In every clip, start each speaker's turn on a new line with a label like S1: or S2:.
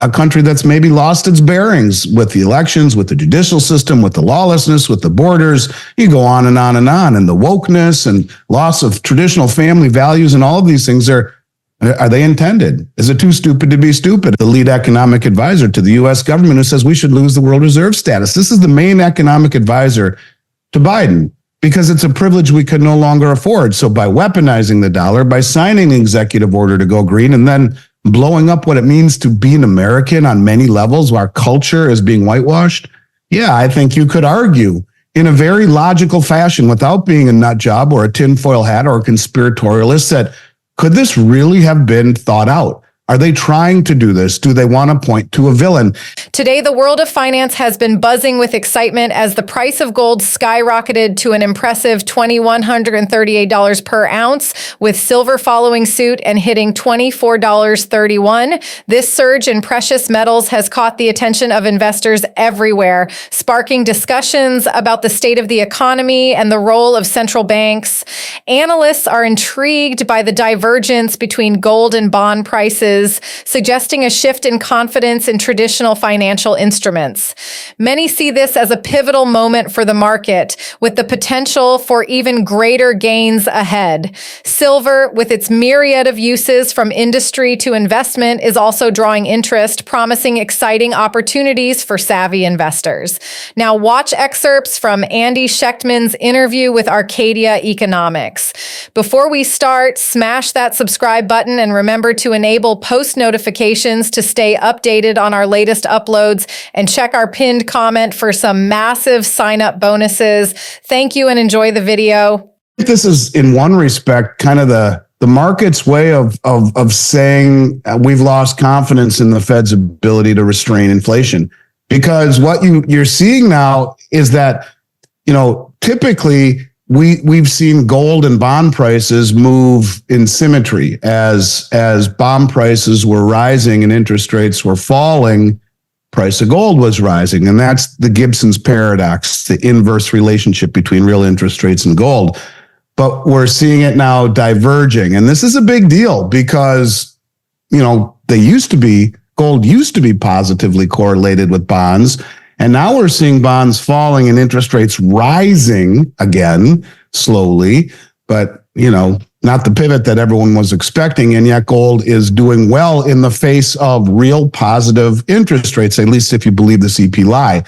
S1: a country that's maybe lost its bearings with the elections, with the judicial system, with the lawlessness, with the borders. You go on and on and on. And the wokeness and loss of traditional family values and all of these things are they intended? Is it too stupid to be stupid? The lead economic advisor to the U.S. government who says we should lose the world reserve status. This is the main economic advisor to Biden because it's a privilege we could no longer afford. So by weaponizing the dollar, by signing an executive order to go green and then blowing up what it means to be an American on many levels while our culture is being whitewashed, yeah, I think you could argue in a very logical fashion without being a nut job or a tinfoil hat or a conspiratorialist that could this really have been thought out? Are they trying to do this? Do they want to point to a villain?
S2: Today, the world of finance has been buzzing with excitement as the price of gold skyrocketed to an impressive $2,138 per ounce, with silver following suit and hitting $24.31. This surge in precious metals has caught the attention of investors everywhere, sparking discussions about the state of the economy and the role of central banks. Analysts are intrigued by the divergence between gold and bond prices, suggesting a shift in confidence in traditional financial instruments. Many see this as a pivotal moment for the market, with the potential for even greater gains ahead. Silver, with its myriad of uses from industry to investment, is also drawing interest, promising exciting opportunities for savvy investors. Now watch excerpts from Andy Schectman's interview with Arcadia Economics. Before we start, smash that subscribe button and remember to enable post notifications to stay updated on our latest uploads, and check our pinned comment for some massive sign-up bonuses. Thank you and enjoy the video.
S1: This is, in one respect, kind of the market's way of saying we've lost confidence in the Fed's ability to restrain inflation. Because what you're seeing now is that, typically we've seen gold and bond prices move in symmetry as bond prices were rising and interest rates were falling. Price of gold was rising, and that's the Gibson's paradox, the inverse relationship between real interest rates and gold. But we're seeing it now diverging, and this is a big deal because gold used to be positively correlated with bonds. And now we're seeing bonds falling and interest rates rising again, slowly, but, not the pivot that everyone was expecting. And yet gold is doing well in the face of real positive interest rates, at least if you believe the CPI.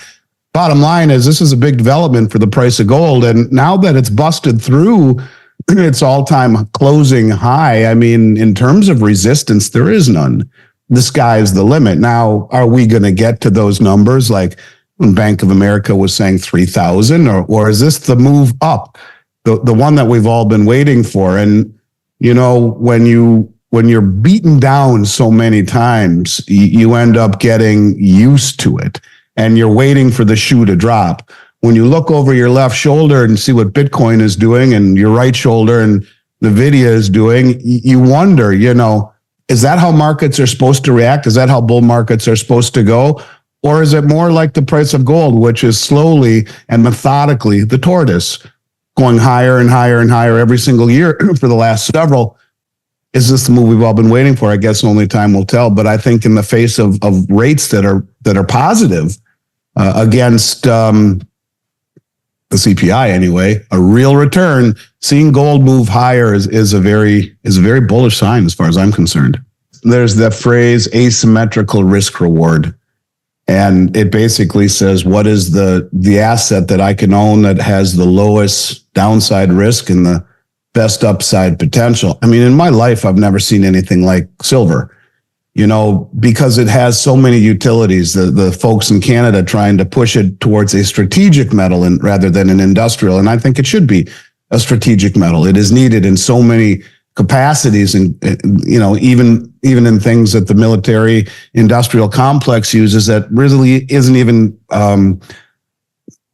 S1: Bottom line is this is a big development for the price of gold. And now that it's busted through its all-time closing high, in terms of resistance, there is none. The sky is the limit. Now, are we going to get to those numbers like when Bank of America was saying 3,000, or is this the move up, the one that we've all been waiting for? And when you're beaten down so many times, you end up getting used to it, and you're waiting for the shoe to drop. When you look over your left shoulder and see what Bitcoin is doing, and your right shoulder and Nvidia is doing, you wonder, is that how markets are supposed to react? Is that how bull markets are supposed to go? Or is it more like the price of gold, which is slowly and methodically the tortoise, going higher and higher and higher every single year for the last several? Is this the move we've all been waiting for? I guess only time will tell. But I think in the face of rates that are positive against the CPI anyway, a real return, seeing gold move higher is a very bullish sign as far as I'm concerned. There's that phrase asymmetrical risk reward. And it basically says, what is the asset that I can own that has the lowest downside risk and the best upside potential? In my life, I've never seen anything like silver, because it has so many utilities. The folks in Canada trying to push it towards a strategic metal rather than an industrial. And I think it should be a strategic metal. It is needed in so many capacities, and even in things that the military industrial complex uses that really isn't even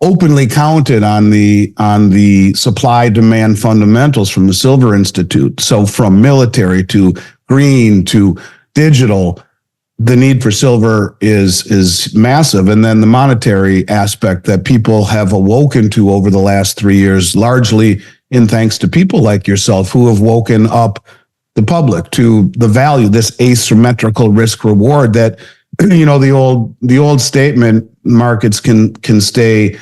S1: openly counted on the supply demand fundamentals from the Silver Institute. So from military to green to digital, the need for silver is massive. And then the monetary aspect that people have awoken to over the last 3 years, largely in thanks to people like yourself who have woken up the public to the value, this asymmetrical risk reward that the old statement, markets can stay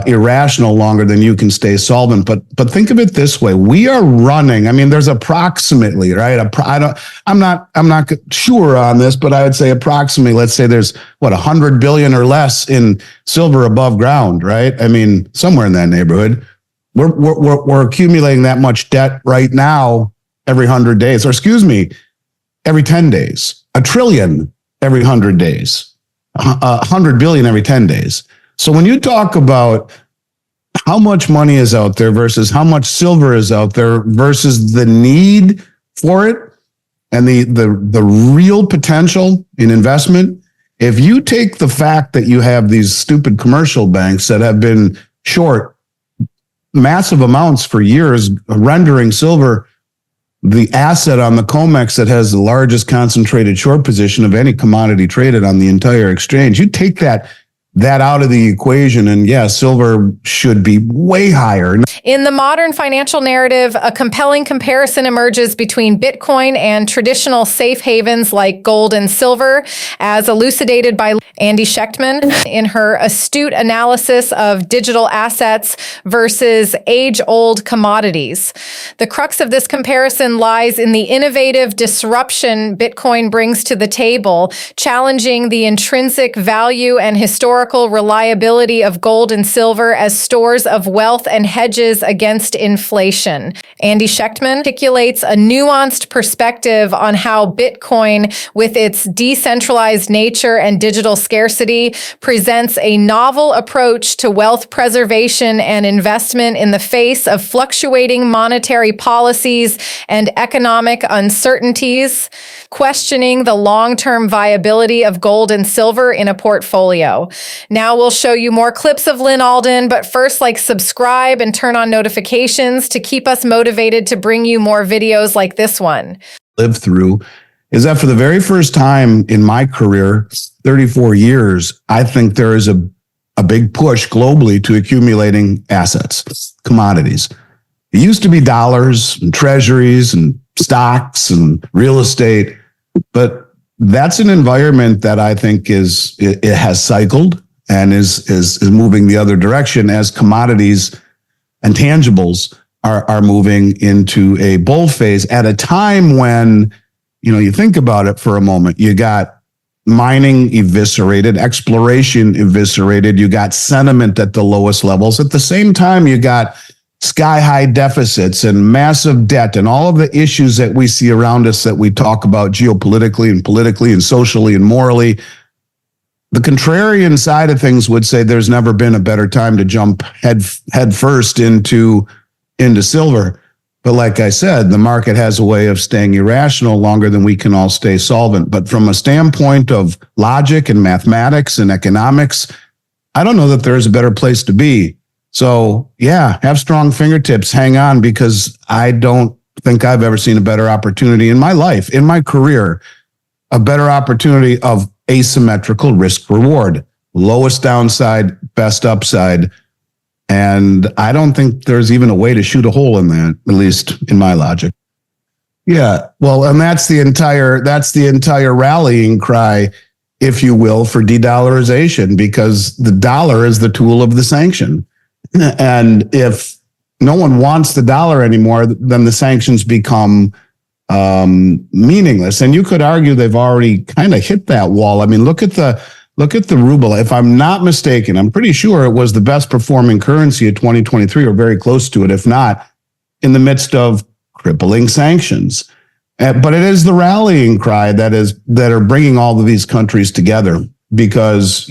S1: irrational longer than you can stay solvent. But think of it this way: we are running. I mean, there's approximately, right? I'm not sure on this, but I would say approximately. Let's say there's 100 billion or less in silver above ground, right? I mean, somewhere in that neighborhood. We're accumulating that much debt right now every 100 days, or excuse me, every 10 days. $1 trillion every 100 days. 100 billion every 10 days. So when you talk about how much money is out there versus how much silver is out there versus the need for it and the real potential in investment, if you take the fact that you have these stupid commercial banks that have been short massive amounts for years, rendering silver the asset on the COMEX that has the largest concentrated short position of any commodity traded on the entire exchange, you take that out of the equation, and silver should be way higher.
S2: In the modern financial narrative, a compelling comparison emerges between Bitcoin and traditional safe havens like gold and silver, as elucidated by Andy Schectman in her astute analysis of digital assets versus age-old commodities. The crux of this comparison lies in the innovative disruption Bitcoin brings to the table, challenging the intrinsic value and historical reliability of gold and silver as stores of wealth and hedges against inflation. Andy Schectman articulates a nuanced perspective on how Bitcoin, with its decentralized nature and digital scarcity, presents a novel approach to wealth preservation and investment in the face of fluctuating monetary policies and economic uncertainties, questioning the long-term viability of gold and silver in a portfolio. Now we'll show you more clips of Lynn Alden, but first, subscribe and turn on notifications to keep us motivated to bring you more videos like this one.
S1: Lived through is that for the very first time in my career, 34 years, I think there is a big push globally to accumulating assets, commodities. It used to be dollars and treasuries and stocks and real estate, but that's an environment that I think it has cycled and is moving the other direction as commodities and tangibles are moving into a bull phase at a time when, you think about it for a moment, you got mining eviscerated, exploration eviscerated, you got sentiment at the lowest levels. At the same time, you got sky-high deficits and massive debt and all of the issues that we see around us that we talk about geopolitically and politically and socially and morally. The contrarian side of things would say there's never been a better time to jump head first into silver. But like I said, the market has a way of staying irrational longer than we can all stay solvent. But from a standpoint of logic and mathematics and economics, I don't know that there is a better place to be. So have strong fingertips, hang on, because I don't think I've ever seen a better opportunity in my life, in my career, a better opportunity of asymmetrical risk reward, lowest downside, best upside. And I don't think there's even a way to shoot a hole in that, at least in my logic. Yeah, well, and that's the entire rallying cry, if you will, for de-dollarization, because the dollar is the tool of the sanction. And if no one wants the dollar anymore, then the sanctions become meaningless. And you could argue they've already kind of hit that wall. I mean, look at the ruble. If I'm not mistaken, I'm pretty sure it was the best performing currency of 2023, or very close to it, if not in the midst of crippling sanctions. But it is the rallying cry that are bringing all of these countries together, because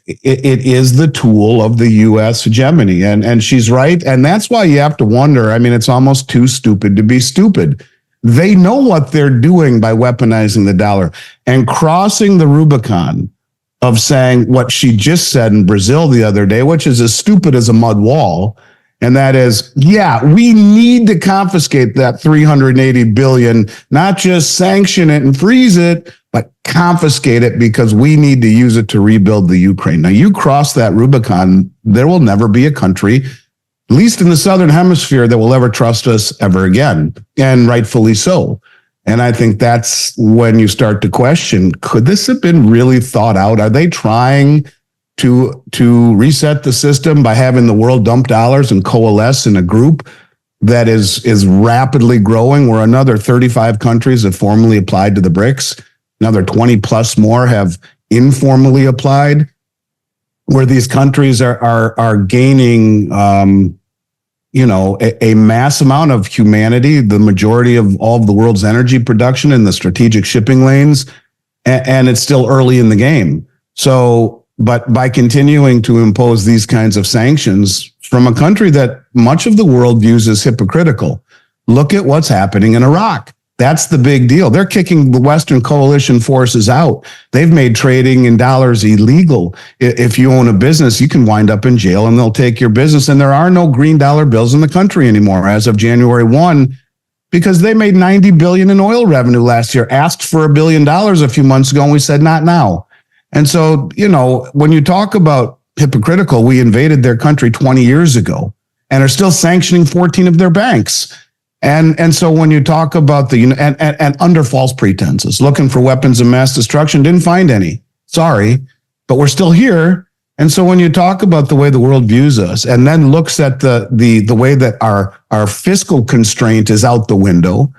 S1: it is the tool of the U.S. hegemony. And she's right. And that's why you have to wonder. I mean, it's almost too stupid to be stupid. They know what they're doing by weaponizing the dollar and crossing the Rubicon of saying what she just said in Brazil the other day, which is as stupid as a mud wall. And that is, we need to confiscate that 380 billion, not just sanction it and freeze it, but confiscate it, because we need to use it to rebuild the Ukraine. Now, you cross that Rubicon, there will never be a country, at least in the Southern Hemisphere, that will ever trust us ever again, and rightfully so. And I think that's when you start to question, could this have been really thought out? Are they trying to reset the system by having the world dump dollars and coalesce in a group that is rapidly growing, where another 35 countries have formally applied to the BRICS? Another 20 plus more have informally applied, where these countries are gaining a mass amount of humanity, the majority of all of the world's energy production in the strategic shipping lanes, and it's still early in the game. So, but by continuing to impose these kinds of sanctions from a country that much of the world views as hypocritical, look at what's happening in Iraq. That's the big deal. They're kicking the Western coalition forces out. They've made trading in dollars illegal. If you own a business, you can wind up in jail and they'll take your business. And there are no green dollar bills in the country anymore as of January 1, because they made $90 billion in oil revenue last year, asked for $1 billion a few months ago, and we said, not now. And so, when you talk about hypocritical, we invaded their country 20 years ago and are still sanctioning 14 of their banks. And so when you talk about and under false pretenses, looking for weapons of mass destruction, didn't find any. Sorry, but we're still here. And so when you talk about the way the world views us, and then looks at the way that our fiscal constraint is out the window,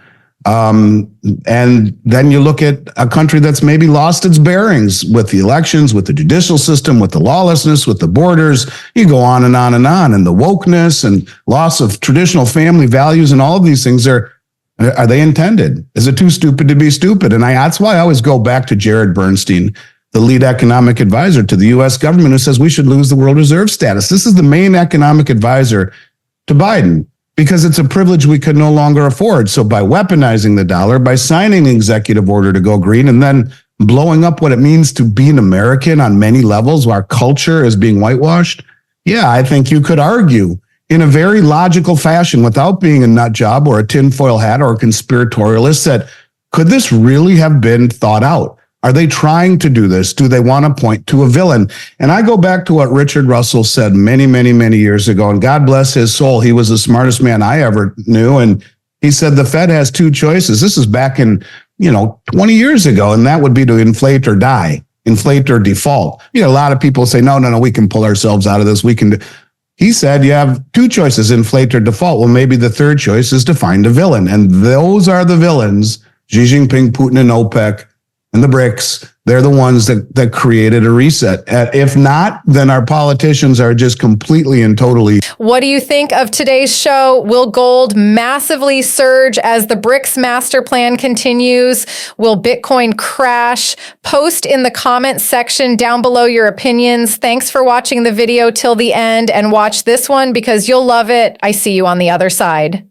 S1: and then you look at a country that's maybe lost its bearings with the elections, with the judicial system, with the lawlessness, with the borders. You go on and on and on, and the wokeness and loss of traditional family values, and all of these things are they intended? Is it too stupid to be stupid? And that's why I always go back to Jared Bernstein, the lead economic advisor to the U.S. government, who says we should lose the world reserve status. This is the main economic advisor to Biden, because it's a privilege we could no longer afford. So by weaponizing the dollar, by signing an executive order to go green, and then blowing up what it means to be an American on many levels, where our culture is being whitewashed, yeah, I think you could argue in a very logical fashion, without being a nut job or a tinfoil hat or a conspiratorialist, that could this really have been thought out? Are they trying to do this? Do they want to point to a villain? And I go back to what Richard Russell said many, many, many years ago, and God bless his soul. He was the smartest man I ever knew. And he said the Fed has two choices. This is back in, 20 years ago, and that would be to inflate or die, inflate or default. A lot of people say, no, we can pull ourselves out of this. We can. He said you have two choices, inflate or default. Well, maybe the third choice is to find a villain. And those are the villains: Xi Jinping, Putin, and OPEC, and the BRICS. They're the ones that created a reset. If not, then our politicians are just completely and totally.
S2: What do you think of today's show? Will gold massively surge as the BRICS master plan continues? Will Bitcoin crash? Post in the comments section down below your opinions. Thanks for watching the video till the end, and watch this one because you'll love it. I see you on the other side.